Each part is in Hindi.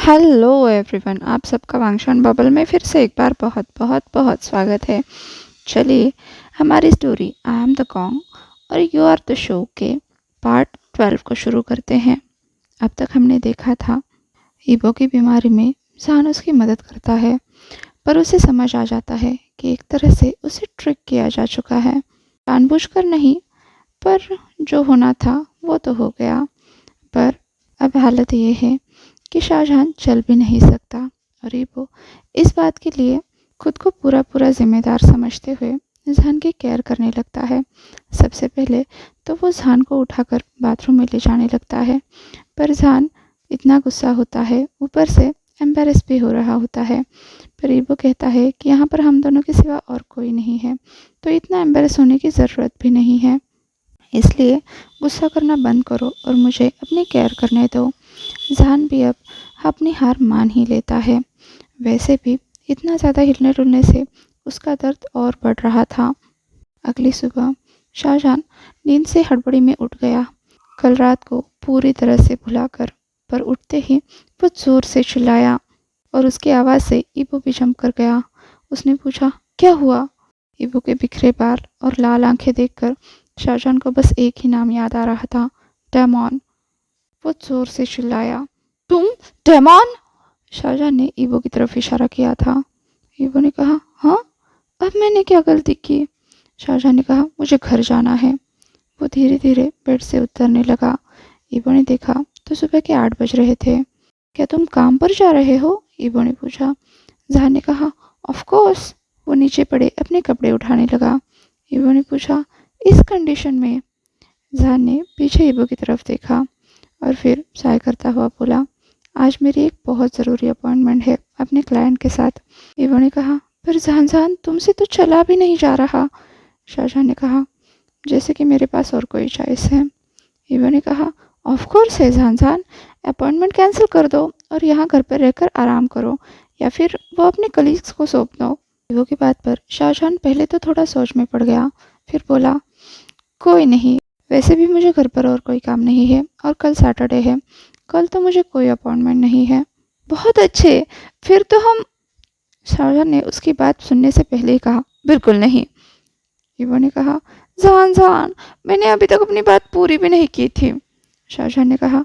हेलो एवरीवन, आप सबका वांगशान बबल में फिर से एक बार बहुत बहुत बहुत स्वागत है। चलिए हमारी story I am the Kong और यू आर द शो के पार्ट 12 को शुरू करते हैं। अब तक हमने देखा था ईबो की बीमारी में जान उसकी मदद करता है, पर उसे समझ आ जाता है कि एक तरह से उसे ट्रिक किया जा चुका है। जानबूझकर नहीं, पर जो होना था वो तो हो गया। पर अब हालत ये है कि शाहजहां चल भी नहीं सकता और ईबो इस बात के लिए खुद को पूरा पूरा जिम्मेदार समझते हुए जहान की केयर करने लगता है। सबसे पहले तो वो जहान को उठाकर बाथरूम में ले जाने लगता है, पर जहान इतना गुस्सा होता है, ऊपर से एम्बेरस भी हो रहा होता है। पर ईबो कहता है कि यहाँ पर हम दोनों के सिवा और कोई नहीं है, तो इतना एम्बेरस होने की ज़रूरत भी नहीं है। इसलिए गुस्सा करना बंद करो और मुझे अपनी केयर करने दो। जहान भी अब अपनी हार मान ही लेता है। वैसे भी इतना ज़्यादा हिलने डुलने से उसका दर्द और बढ़ रहा था। अगली सुबह शाहजहां नींद से हड़बड़ी में उठ गया, कल रात को पूरी तरह से भुलाकर। पर उठते ही वो जोर से चिल्लाया और उसकी आवाज़ से ईबो भी जम कर गया। उसने पूछा, क्या हुआ? ईबो के बिखरे बाल और लाल आंखें देखकर शाहजहां को बस एक ही नाम याद आ रहा था, डेमॉन। वो जोर से चिल्लाया, तुम डेमॉन? शाहजहां ने ईबो की तरफ इशारा किया था। ईबो ने कहा, हाँ, अब मैंने क्या गलती की? शाहजहां ने कहा, मुझे घर जाना है। वो धीरे धीरे बेड से उतरने लगा। ईबो ने देखा तो सुबह के 8 बज रहे थे। क्या तुम काम पर जा रहे हो? ईबो ने पूछा। जहान ने कहा, ऑफ कोर्स। वो नीचे पड़े अपने कपड़े उठाने लगा। ईबो ने पूछा, इस कंडीशन में? जहान ने पीछे ईबो की तरफ देखा और फिर साय करता हुआ बोला, आज मेरी एक बहुत ज़रूरी अपॉइंटमेंट है अपने क्लाइंट के साथ। ईबो ने कहा, पर जहान जहान तुमसे तो चला भी नहीं जा रहा। शाहजहां ने कहा, जैसे कि मेरे पास और कोई चॉइस है। ईबो ने कहा, ऑफ कोर्स है जहान जहान, अपॉइंटमेंट कैंसिल कर दो और यहाँ घर पर रहकर आराम करो, या फिर वो अपने कलीग्स को सौंप दो। ईबो की बात पर शाहजहां पहले तो थोड़ा सोच में पड़ गया, फिर बोला, कोई नहीं, वैसे भी मुझे घर पर और कोई काम नहीं है और कल सैटरडे है। कल तो मुझे कोई अपॉइंटमेंट नहीं है। बहुत अच्छे, फिर तो हम। शाहजहां ने उसकी बात सुनने से पहले ही कहा, बिल्कुल नहीं। ईबो ने कहा, जान जान, मैंने अभी तक अपनी बात पूरी भी नहीं की थी। शाहजहां ने कहा,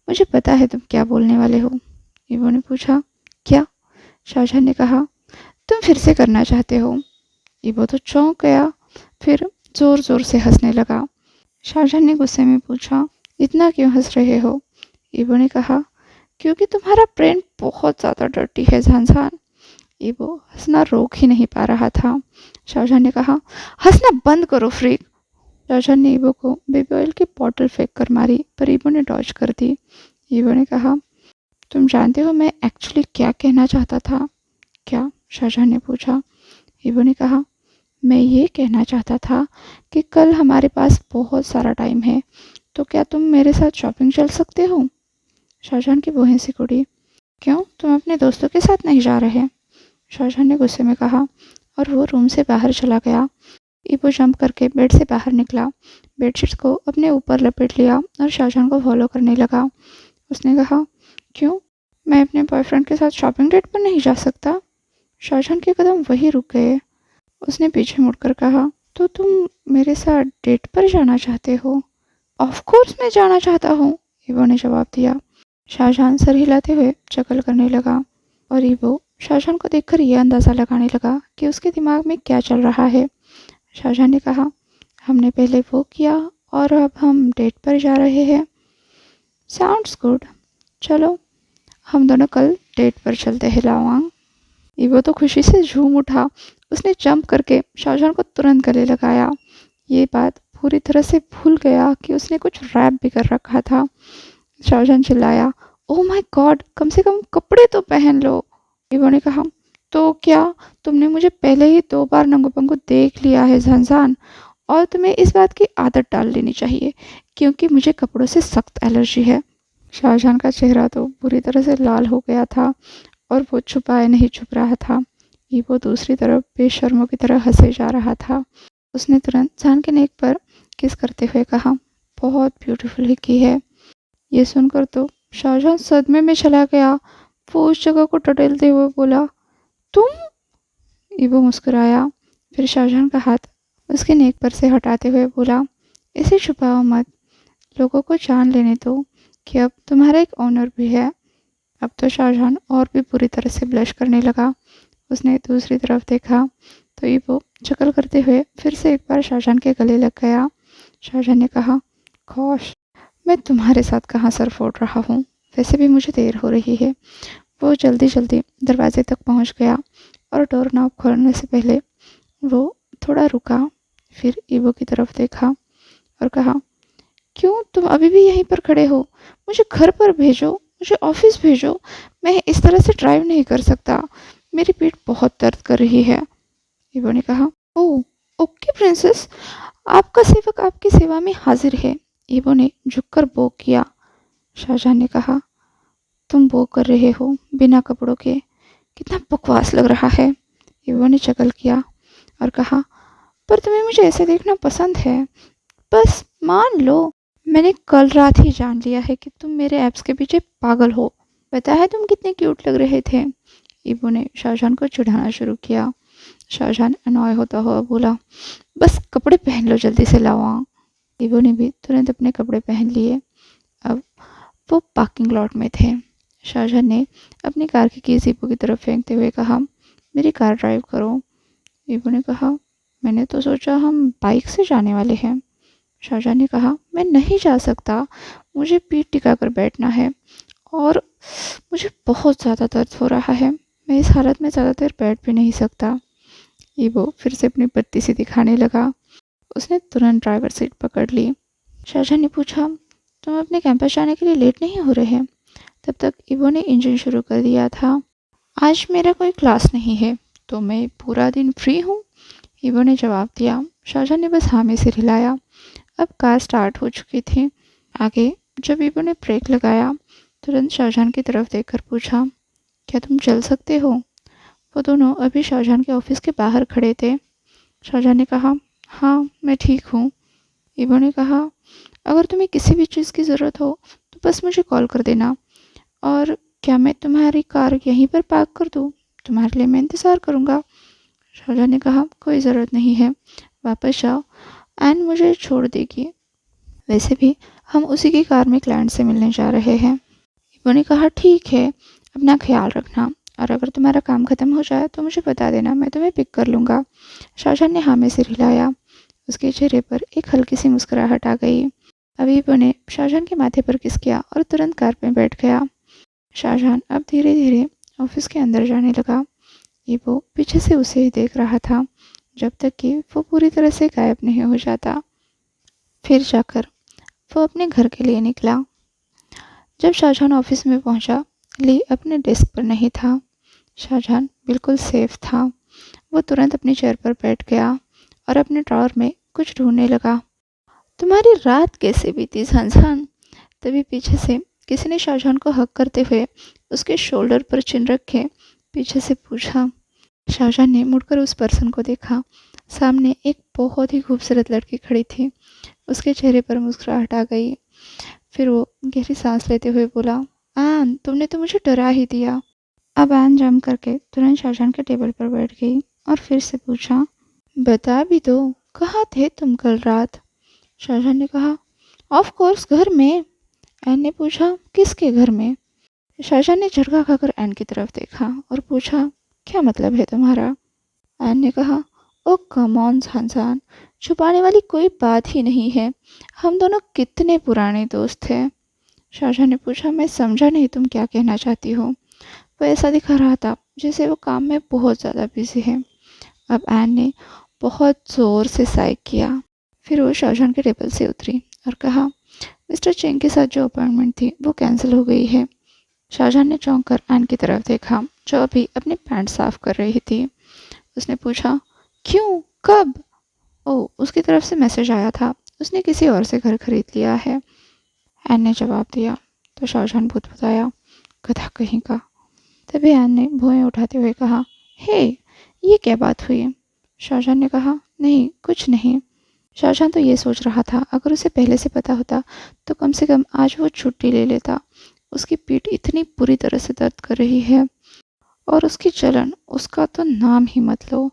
मुझे पता है तुम क्या बोलने वाले हो। ईबो ने पूछा, क्या? शाहजहां ने कहा, तुम फिर से करना चाहते हो। ईबो तो चौंक गया, फिर जोर जोर से हंसने लगा। शाहजहां ने गुस्से में पूछा, इतना क्यों हंस रहे हो? ईबो ने कहा, क्योंकि तुम्हारा ब्रेन बहुत ज़्यादा डर्टी है जानसान। ईबो हंसना रोक ही नहीं पा रहा था। शाहजहां ने कहा, हंसना बंद करो फ्रीक। शाहजहां ने ईबो को बेबी ऑयल की बॉटल फेंक कर मारी, पर ईबो ने डॉज कर दी। ईबो ने कहा, तुम जानते हो मैं एक्चुअली क्या कहना चाहता था? क्या? शाहजहां ने पूछा। ईबो ने कहा, मैं ये कहना चाहता था कि कल हमारे पास बहुत सारा टाइम है, तो क्या तुम मेरे साथ शॉपिंग चल सकते हो? शाहजहां की भौहें सिकुड़ी। क्यों, तुम अपने दोस्तों के साथ नहीं जा रहे? शाहजहां ने गुस्से में कहा और वो रूम से बाहर चला गया। ईबो जंप करके बेड से बाहर निकला, बेडशीट को अपने ऊपर लपेट लिया और शाहजहां को फॉलो करने लगा। उसने कहा, क्यों, मैं अपने बॉयफ्रेंड के साथ शॉपिंग डेट पर नहीं जा सकता? शाहजहां के कदम वहीं रुक गए। उसने पीछे मुड़कर कहा, तो तुम मेरे साथ डेट पर जाना चाहते हो? ऑफ कोर्स मैं जाना चाहता हूँ, ईबो ने जवाब दिया। शाहजहां सर हिलाते हुए चकल करने लगा और ईबो शाहजहां को देखकर यह अंदाज़ा लगाने लगा कि उसके दिमाग में क्या चल रहा है। शाहजहां ने कहा, हमने पहले वो किया और अब हम डेट पर जा रहे हैं। साउंड्स गुड, चलो हम दोनों कल डेट पर चलते हैं लावांग। ईबो तो खुशी से झूम उठा। उसने जंप करके शाहजहां को तुरंत गले लगाया। ये बात पूरी तरह से भूल गया कि उसने कुछ रैप भी कर रखा था। शाहजहां चिल्लाया, ओह माय गॉड, कम से कम कपड़े तो पहन लो। ईबो ने कहा, तो क्या, तुमने मुझे पहले ही 2 बार नंगू-पंगू देख लिया है जानसान, और तुम्हें इस बात की आदत डाल लेनी चाहिए, क्योंकि मुझे कपड़ों से सख्त एलर्जी है। शाहजहां का चेहरा तो पूरी तरह से लाल हो गया था और वो छुपाए नहीं छुप रहा था। ईबो दूसरी तरफ बेशर्मों की तरह हंसे जा रहा था। उसने तुरंत जान के नेक पर किस करते हुए कहा, बहुत ब्यूटीफुल की है। ये सुनकर तो शाहजहां सदमे में चला गया। वो उस जगह को टटोलते हुए बोला, तुम? ईबो मुस्कुराया, फिर शाहजहां का हाथ उसके नेक पर से हटाते हुए बोला, इसे छुपाओ मत, लोगों को जान लेने दो कि अब तुम्हारा एक ऑनर भी है। अब तो शाहजहां और भी बुरी तरह से ब्लश करने लगा। उसने दूसरी तरफ देखा तो ईबो चकल करते हुए फिर से एक बार शाहजहां के गले लग गया। शाहजहां ने कहा, खौश, मैं तुम्हारे साथ कहाँ सर फोड़ रहा हूँ, वैसे भी मुझे देर हो रही है। वो जल्दी जल्दी दरवाजे तक पहुँच गया और डोर नॉब खोलने से पहले वो थोड़ा रुका, फिर ईबो की तरफ देखा और कहा, क्यों तुम अभी भी यहीं पर खड़े हो? मुझे घर पर भेजो, मुझे ऑफिस भेजो। मैं इस तरह से ड्राइव नहीं कर सकता, मेरी पीठ बहुत दर्द कर रही है। ईबो ने कहा, ओह, ओके प्रिंसेस, आपका सेवक आपकी सेवा में हाजिर है। ईबो ने झुककर बो किया। शाहजहां ने कहा, तुम वो कर रहे हो बिना कपड़ों के, कितना बकवास लग रहा है। ईबो ने चकल किया और कहा, पर तुम्हें मुझे ऐसे देखना पसंद है। बस मान लो, मैंने कल रात ही जान लिया है कि तुम मेरे एब्स के पीछे पागल हो। पता है तुम कितने क्यूट लग रहे थे। ईबो ने शाहजहां को चिढ़ाना शुरू किया। शाहजहां अनॉय होता हुआ बोला, बस कपड़े पहन लो, जल्दी से लाओ। ईबो ने भी तुरंत अपने कपड़े पहन लिए। अब वो पार्किंग लॉट में थे। शाहजहां ने अपनी कार की कीज ईबो की तरफ फेंकते हुए कहा, मेरी कार ड्राइव करो। ईबो ने कहा, मैंने तो सोचा हम बाइक से जाने वाले हैं। शाहजहां ने कहा, मैं नहीं जा सकता, मुझे पीठ टिकाकर बैठना है और मुझे बहुत ज़्यादा दर्द हो रहा है। मैं इस हालत में ज़्यादा देर बैठ भी नहीं सकता। ईबो फिर से अपनी बत्ती सी दिखाने लगा। उसने तुरंत ड्राइवर सीट पकड़ ली। शाहजहां ने पूछा, तुम अपने कैंपस जाने के लिए लेट नहीं हो रहे? तब तक ईबो ने इंजन शुरू कर दिया था। आज मेरा कोई क्लास नहीं है, तो मैं पूरा दिन फ्री हूँ, ईबो ने जवाब दिया। शाहजहां ने बस हाँ में सिर हिलाया। अब कार स्टार्ट हो चुकी थी। आगे जब ईबो ने ब्रेक लगाया, तुरंत शाहजहां की तरफ देखकर पूछा, क्या तुम चल सकते हो? वो दोनों अभी शाहजहां के ऑफिस के बाहर खड़े थे। शाहजहां ने कहा, हाँ, मैं ठीक हूँ। ईबो ने कहा, अगर तुम्हें किसी भी चीज़ की ज़रूरत हो तो बस मुझे कॉल कर देना। और क्या मैं तुम्हारी कार यहीं पर पार्क कर दूँ? तुम्हारे लिए मैं इंतज़ार करूँगा। शाहजहां ने कहा, कोई ज़रूरत नहीं है, वापस जाओ, एंड मुझे छोड़ देगी। वैसे भी हम उसी की कार में क्लाइंट से मिलने जा रहे हैं। ईबो ने कहा, ठीक है, अपना ख्याल रखना, और अगर तुम्हारा काम ख़त्म हो जाए तो मुझे बता देना, मैं तुम्हें पिक कर लूँगा। शाहजहां ने हाँ में सिर हिलाया। उसके चेहरे पर एक हल्की सी मुस्कुराहट आ गई। अब ईबो ने शाहजहां के माथे पर किस किया और तुरंत कार में बैठ गया। शाहजहां अब धीरे धीरे ऑफिस के अंदर जाने लगा। ईबो पीछे से उसे ही देख रहा था जब तक कि वो पूरी तरह से गायब नहीं हो जाता। फिर जाकर वो अपने घर के लिए निकला। जब शाहजहां ऑफिस में पहुंचा, ली अपने डेस्क पर नहीं था। शाहजहां बिल्कुल सेफ था। वो तुरंत अपनी चेयर पर बैठ गया और अपने ड्रॉअर में कुछ ढूंढने लगा। तुम्हारी रात कैसे बीती शाहजहां? तभी पीछे से किसी ने शाहजहां को हक करते हुए उसके शोल्डर पर चिन रखे पीछे से पूछा। शाहजहां ने मुड़कर उस पर्सन को देखा। सामने एक बहुत ही खूबसूरत लड़की खड़ी थी। उसके चेहरे पर मुस्कुराहट आ गई। फिर वो गहरी सांस लेते हुए बोला, आन, तुमने तो मुझे डरा ही दिया। अब आन जम करके तुरंत शाहजहां के टेबल पर बैठ गई और फिर से पूछा, बता भी दो, कहाँ थे तुम कल रात? शाहजहां ने कहा, ऑफ कोर्स घर में। एन ने पूछा, किसके घर में? शाहजहां ने झटका खाकर एन की तरफ देखा और पूछा, क्या मतलब है तुम्हारा? एन ने कहा, ओ कम ऑन शाहजहां, छुपाने वाली कोई बात ही नहीं है, हम दोनों कितने पुराने दोस्त थे। शाहजहां ने पूछा, मैं समझा नहीं तुम क्या कहना चाहती हो। वो ऐसा दिखा रहा था जैसे वो काम में बहुत ज़्यादा बिजी है। अब एन ने बहुत ज़ोर से साइक किया। फिर वो शाहजहां के टेबल से उतरी और कहा, मिस्टर चेंग के साथ जो अपॉइंटमेंट थी वो कैंसिल हो गई है। शाहजहां ने चौंक कर एन की तरफ देखा जो अभी अपनी पैंट साफ कर रही थी। उसने पूछा, क्यों, कब? ओह, उसकी तरफ से मैसेज आया था, उसने किसी और से घर खरीद लिया है, एन ने जवाब दिया। तो शाहजहां बताया, गधा कहीं का। तभी एन ने भौहें उठाते हुए कहा, हे, ये क्या बात हुई? शाहजहां ने कहा, नहीं, कुछ नहीं। शाहजहां तो ये सोच रहा था अगर उसे पहले से पता होता तो कम से कम आज वो छुट्टी ले लेता। उसकी पीठ इतनी बुरी तरह से दर्द कर रही है और उसकी जलन, उसका तो नाम ही मत लो।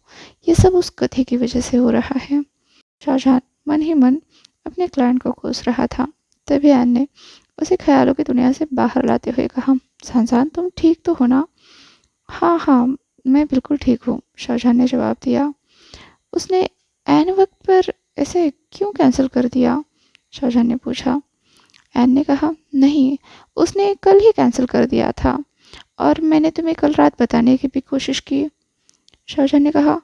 ये सब उस गधे की वजह से हो रहा है। शाहजहान मन ही मन अपने क्लाइंट को कोस रहा था। तभी एन ने उसे ख्यालों की दुनिया से बाहर लाते हुए कहा, शाहजहान तुम ठीक तो हो ना? हाँ हाँ, मैं बिल्कुल ठीक हूँ, शाहजहान ने जवाब दिया। उसने ऐन वक्त पर ऐसे क्यों कैंसिल कर दिया? शाहजहान ने पूछा। एन ने कहा, नहीं, उसने कल ही कैंसिल कर दिया था और मैंने तुम्हें कल रात बताने की भी कोशिश की। शाहजहान ने कहा,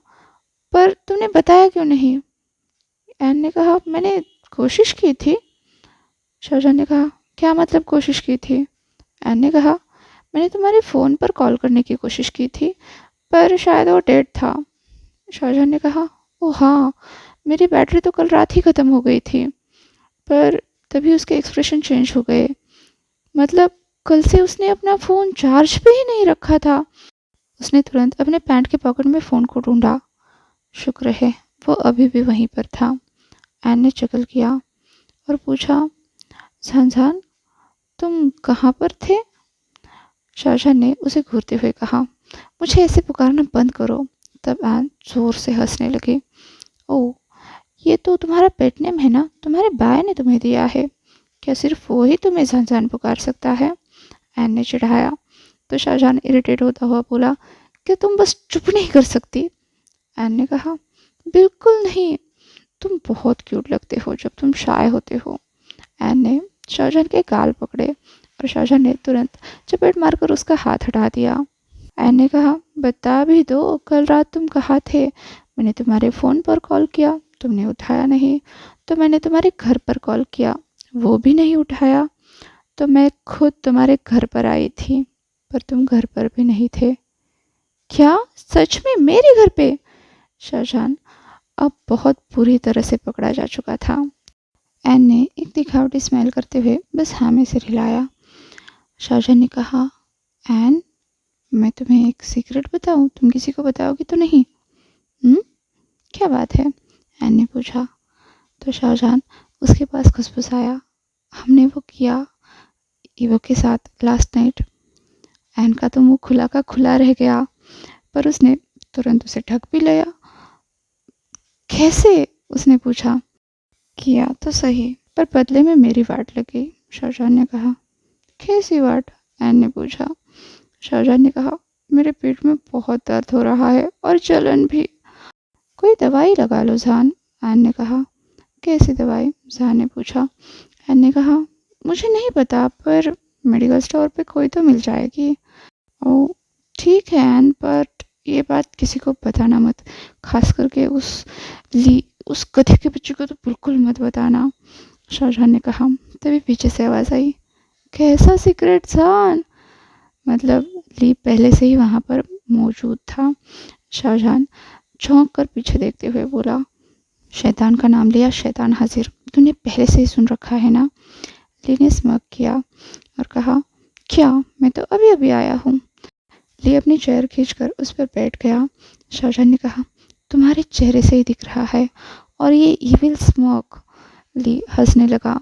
पर तुमने बताया क्यों नहीं? एन ने कहा, मैंने कोशिश की थी। शाहजहान ने कहा, क्या मतलब कोशिश की थी? एन ने कहा, मैंने तुम्हारे फ़ोन पर कॉल करने की कोशिश की थी, पर शायद वो डेड था। शाहजहान ने कहा, ओह हाँ, मेरी बैटरी तो कल रात ही ख़त्म हो गई थी। पर तभी उसके एक्सप्रेशन चेंज हो गए। मतलब कल से उसने अपना फ़ोन चार्ज पे ही नहीं रखा था। उसने तुरंत अपने पैंट के पॉकेट में फ़ोन को ढूंढा। शुक्र है वो अभी भी वहीं पर था। एन ने चकल किया और पूछा, शाहजहान तुम कहाँ पर थे? शाहजहान ने उसे घूरते हुए कहा, मुझे ऐसे पुकारना बंद करो। तब एन जोर से हंसने लगी। ओह, ये तो तुम्हारा पेट नेम है ना, तुम्हारे बाय ने तुम्हें दिया है। क्या सिर्फ वो ही तुम्हें शाहजहान पुकार सकता है? एन ने चिढ़ाया। तो शाहजहान इरिटेट होता हुआ बोला, क्या तुम बस चुप नहीं कर सकती? एन ने कहा, बिल्कुल नहीं, तुम बहुत क्यूट लगते हो जब तुम शाय होते हो। एन ने शाहजहान के गाल पकड़े और शाहजहान ने तुरंत चपेट मारकर उसका हाथ हटा दिया। एन ने कहा, बता भी दो, कल रात तुम कहाँ थे? मैंने तुम्हारे फ़ोन पर कॉल किया, तुमने उठाया नहीं। तो मैंने तुम्हारे घर पर कॉल किया, वो भी नहीं उठाया। तो मैं खुद तुम्हारे घर पर आई थी, पर तुम घर पर भी नहीं थे। क्या सच में मेरे घर पे? शाहजहान अब बहुत बुरी तरह से पकड़ा जा चुका था। एन ने एक दिखावटी स्माइल करते हुए बस हाँ में सिर हिलाया। शाहजहान ने कहा, एन, मैं तुम्हें एक सीक्रेट बताऊं, तुम किसी को बताओगी तो नहीं? क्या बात है? एन ने पूछा। तो शाहजहान उसके पास खुसफुसाया, हमने वो किया ईवो के साथ लास्ट नाइट। एन का तो मुंह खुला का खुला रह गया, पर उसने तुरंत उसे ढक भी लिया। कैसे? उसने पूछा। किया तो सही, पर बदले में मेरी वाट लगी, शाहजहान ने कहा। कैसी वाट? एन ने पूछा। शाहजहान ने कहा, मेरे पेट में बहुत दर्द हो रहा है और जलन भी। कोई दवाई लगा लो जान, एन ने कहा। कैसी दवाई? जान ने पूछा। एन ने कहा, मुझे नहीं पता, पर मेडिकल स्टोर पे कोई तो मिल जाएगी। ओ ठीक है एन, बट ये बात किसी को बताना मत, खास करके उस गधे के बच्चे को तो बिल्कुल मत बताना, शाहजहान ने कहा। तभी पीछे से आवाज़ आई, कैसा सीक्रेट जान? मतलब ली पहले से ही वहाँ पर मौजूद था। शाहजहान चौंक कर पीछे देखते हुए बोला, शैतान का नाम लिया, शैतान हाजिर, तूने पहले से ही सुन रखा है ना? ली ने स्मक किया और कहा, क्या, मैं तो अभी अभी आया हूँ। ली अपनी चेयर खींचकर उस पर बैठ गया। शाहजहान ने कहा, तुम्हारे चेहरे से ही दिख रहा है, और ये इविल स्मोक। ली हंसने लगा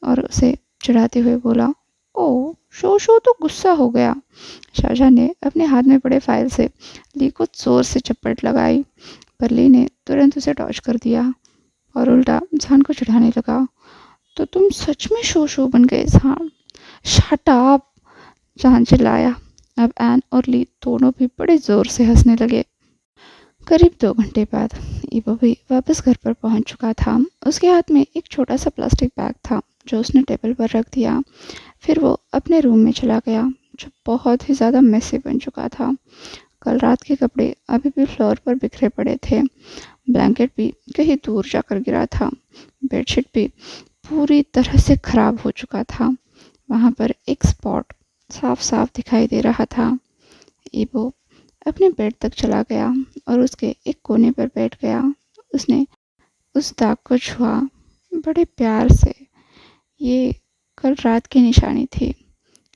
और उसे चिढ़ाते हुए बोला, ओह शो तो गुस्सा हो गया। शाहजहां ने अपने हाथ में पड़े फाइल से ली को जोर से चप्पट लगाई, पर ली ने तुरंत उसे टॉर्च कर दिया और उल्टा जान को चिढ़ाने लगा, तो तुम सच में शो बन गए जान। शट अप, जान चिल्लाया। अब एन और ली दोनों भी बड़े जोर से हंसने लगे। करीब 2 घंटे बाद ईवो भी वापस घर पर पहुंच चुका था। उसके हाथ में एक छोटा सा प्लास्टिक बैग था जो उसने टेबल पर रख दिया। फिर वो अपने रूम में चला गया, जो बहुत ही ज़्यादा मेसी बन चुका था। कल रात के कपड़े अभी भी फ्लोर पर बिखरे पड़े थे। ब्लैंकेट भी कहीं दूर जाकर गिरा था। बेडशीट भी पूरी तरह से खराब हो चुका था। वहाँ पर एक स्पॉट साफ साफ दिखाई दे रहा था। ईवो अपने बेड तक चला गया और उसके एक कोने पर बैठ गया। उसने उस दाग को छुआ बड़े प्यार से। ये कल रात की निशानी थी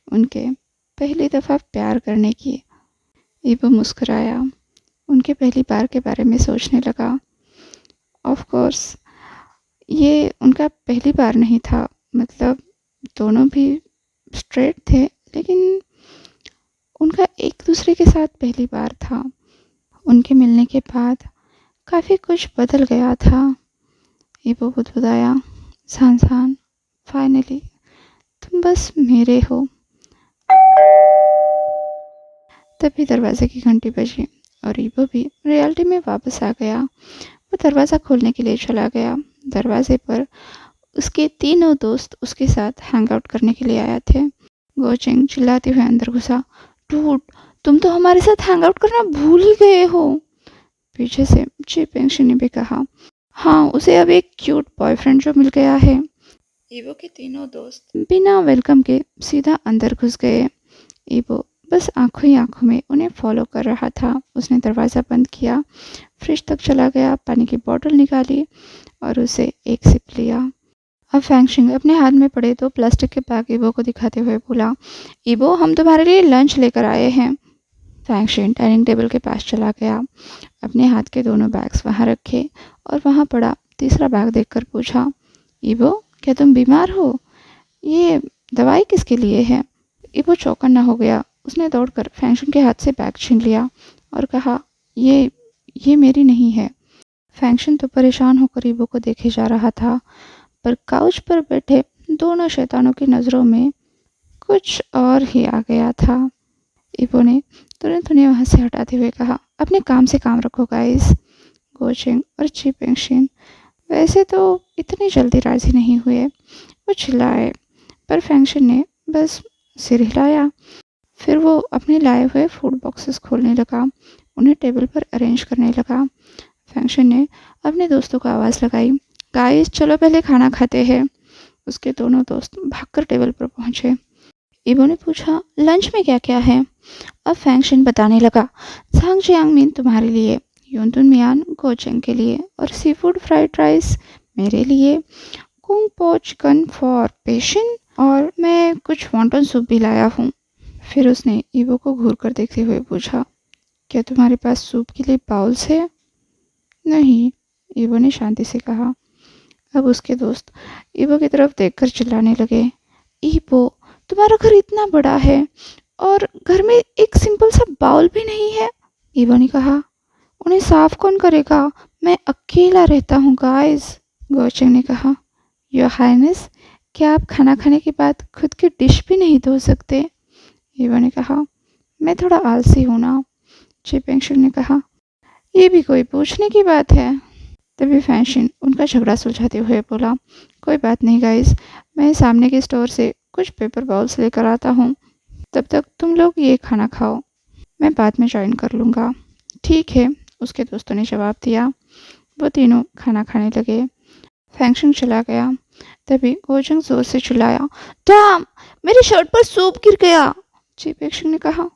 उनके पहली दफ़ा प्यार करने की। ईवो मुस्कुराया, उनके पहली बार के बारे में सोचने लगा। ऑफ कोर्स ये उनका पहली बार नहीं था, मतलब दोनों भी स्ट्रेट थे, लेकिन उनका एक दूसरे के साथ पहली बार था। उनके मिलने के बाद काफ़ी कुछ बदल गया था। ईबो बुदबुदाया, सान फाइनली तुम बस मेरे हो। तभी दरवाजे की घंटी बजी और ईबो भी रियलिटी में वापस आ गया। वो दरवाज़ा खोलने के लिए चला गया। दरवाजे पर उसके तीनों दोस्त उसके साथ हैंग आउट करने के लिए आए थे। गोचिंग चिल्लाते हुए अंदर घुसा, डूड, तुम तो हमारे साथ हैंग आउट करना भूल ही गए हो। पीछे से ची पेंगशी ने भी कहा, हाँ, उसे अब एक क्यूट बॉयफ्रेंड जो मिल गया है। ईबो के तीनों दोस्त बिना वेलकम के सीधा अंदर घुस गए। ईबो बस आंखों ही आंखों में उन्हें फॉलो कर रहा था। उसने दरवाज़ा बंद किया, फ्रिज तक चला गया, पानी की बोतल निकाली और उसे एक सिप लिया। अब फैंगशिंग अपने हाथ में पड़े दो प्लास्टिक के बैग ईबो को दिखाते हुए बोला, ईबो, हम तुम्हारे लिए लंच लेकर आए हैं। फैंगशिंग डाइनिंग टेबल के पास चला गया, अपने हाथ के दोनों बैग्स वहाँ रखे और वहाँ पड़ा तीसरा बैग देखकर पूछा, ईबो, क्या तुम बीमार हो? ये दवाई किसके लिए है? ईबो चौकन्ना हो गया। उसने दौड़कर फैंगशिंग के हाथ से बैग छीन लिया और कहा, ये मेरी नहीं है। फैंगशिंग तो परेशान होकर ईबो को देखे जा रहा था, पर काउच पर बैठे दोनों शैतानों की नज़रों में कुछ और ही आ गया था। ईबो ने तुरंत उन्हें वहाँ से हटाते हुए कहा, अपने काम से काम रखो गाइस। गोचिंग और ची पेंगशिन वैसे तो इतनी जल्दी राजी नहीं हुए। वो चिल्लाए, पर फैंगशिन ने बस सिर हिलाया। फिर वो अपने लाए हुए फूड बॉक्सेस खोलने लगा, उन्हें टेबल पर अरेंज करने लगा। फैंगशिन ने अपने दोस्तों को आवाज़ लगाई, गाइस चलो पहले खाना खाते हैं। उसके दोनों दोस्त भागकर टेबल पर पहुंचे। ईबो ने पूछा, लंच में क्या क्या है? अब फैंगशिन बताने लगा, सांग जियांग मीन तुम्हारे लिए, यूनतुन मियान गोचेंग के लिए और सी फूड फ्राइड राइस मेरे लिए, कुंग पो चिकन फॉर पेशिन और मैं कुछ वॉन्टन सूप भी लाया हूँ। फिर उसने ईबो को घूर कर देखते हुए पूछा, क्या तुम्हारे पास सूप के लिए बाउल्स है? नहीं, ईबो ने शांति से कहा। अब उसके दोस्त ईबो की तरफ देखकर चिल्लाने लगे, ईबो, तुम्हारा घर इतना बड़ा है और घर में एक सिंपल सा बाउल भी नहीं है। ईबो ने कहा, उन्हें साफ कौन करेगा? मैं अकेला रहता हूँ गाइस। गोचेंग ने कहा, योर हाइनेस, क्या आप खाना खाने के बाद खुद की डिश भी नहीं धो सकते? ईबो ने कहा, मैं थोड़ा आलसी हूँ ना। चिपेंगशिन ने कहा, ये भी कोई पूछने की बात है। तभी फैंशिन उनका झगड़ा सुलझाते हुए बोला, कोई बात नहीं गाइस, मैं सामने के स्टोर से कुछ पेपर बाउल्स लेकर आता हूँ, तब तक तुम लोग ये खाना खाओ, मैं बाद में ज्वाइन कर लूँगा। ठीक है, उसके दोस्तों ने जवाब दिया। वो तीनों खाना खाने लगे। फैंगशिन चला गया। तभी गोचेंग जोर से चिल्लाया, डैम, मेरी शर्ट पर सूप गिर गया। चिपेंगशिन ने कहा,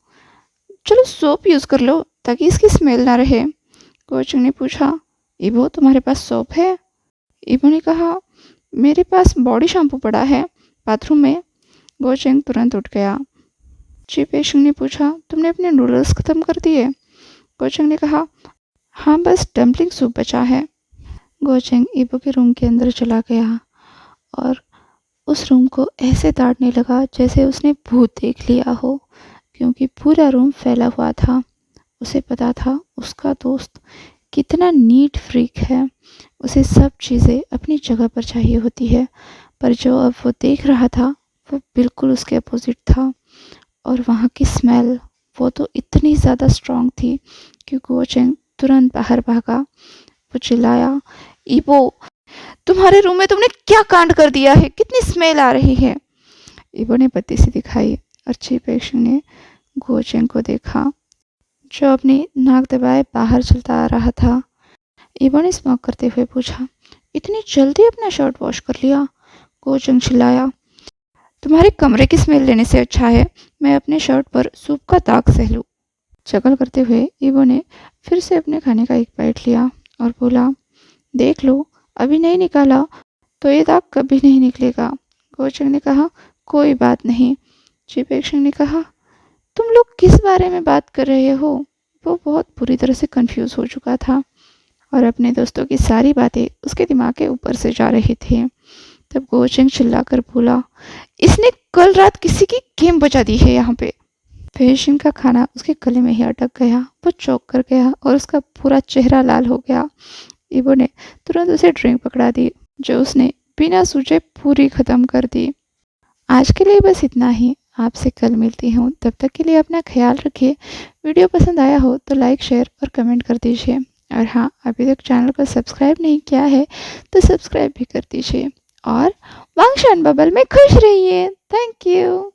चलो सोप यूज़ कर लो ताकि इसकी स्मेल ना रहे। गोचेंग ने पूछा, ईबो, तुम्हारे पास सोप है? ईबो ने कहा, मेरे पास बॉडी शैम्पू पड़ा है बाथरूम में। गोचेंग तुरंत उठ गया। चिपेंगशिन ने पूछा, तुमने अपने नूडल्स खत्म कर दिए? गोचेंग ने कहा, हाँ, बस डम्पलिंग सूप बचा है। गोचेंग ईबो के रूम के अंदर चला गया और उस रूम को ऐसे ताड़ने लगा जैसे उसने भूत देख लिया हो, क्योंकि पूरा रूम फैला हुआ था। उसे पता था उसका दोस्त कितना नीट फ्रीक है, उसे सब चीज़ें अपनी जगह पर चाहिए होती है, पर जो अब वो देख रहा था वो बिल्कुल उसके अपोजिट था। और वहाँ की स्मेल, वो तो इतनी ज़्यादा स्ट्रॉन्ग थी कि गोचेंग तुरंत बाहर भागा। वो चिल्लाया, ईबो, तुम्हारे रूम में तुमने क्या कांड कर दिया है? कितनी स्मेल आ रही है। ईबो ने बत्ती सी दिखाई और चिपेंगशिन ने गोचेंग को देखा, जो अपनी नाक दबाए बाहर चलता आ रहा था। ईबो ने स्मोक करते हुए पूछा, इतनी जल्दी अपना शर्ट वॉश कर लिया? गोचेंग चिल्लाया, तुम्हारे कमरे की स्मेल लेने से अच्छा है मैं अपने शर्ट पर सूप का दाग सह लूं। चकल करते हुए ईबो ने फिर से अपने खाने का एक बाइट लिया और बोला, देख लो, अभी नहीं निकाला तो ये दाग कभी नहीं निकलेगा। गोचेंग ने कहा, कोई बात नहीं। चिपेंगशिन ने कहा, तुम लोग किस बारे में बात कर रहे हो? वो बहुत बुरी तरह से कंफ्यूज हो चुका था और अपने दोस्तों की सारी बातें उसके दिमाग के ऊपर से जा रही थी। तब गोचेंग चिल्लाकर बोला, इसने कल रात किसी की गेम बजा दी है यहाँ पे। फेशिन का खाना उसके गले में ही अटक गया। वो चौंक कर गया और उसका पूरा चेहरा लाल हो गया। इवो ने तुरंत उसे ड्रिंक पकड़ा दी, जो उसने बिना सोचे पूरी खत्म कर दी। आज के लिए बस इतना ही। आपसे कल मिलती हूँ, तब तक के लिए अपना ख्याल रखिए। वीडियो पसंद आया हो तो लाइक, शेयर और कमेंट कर दीजिए। और हाँ, अभी तक चैनल को सब्सक्राइब नहीं किया है तो सब्सक्राइब भी कर दीजिए। और वांगशान बबल में खुश रहिए। Thank you.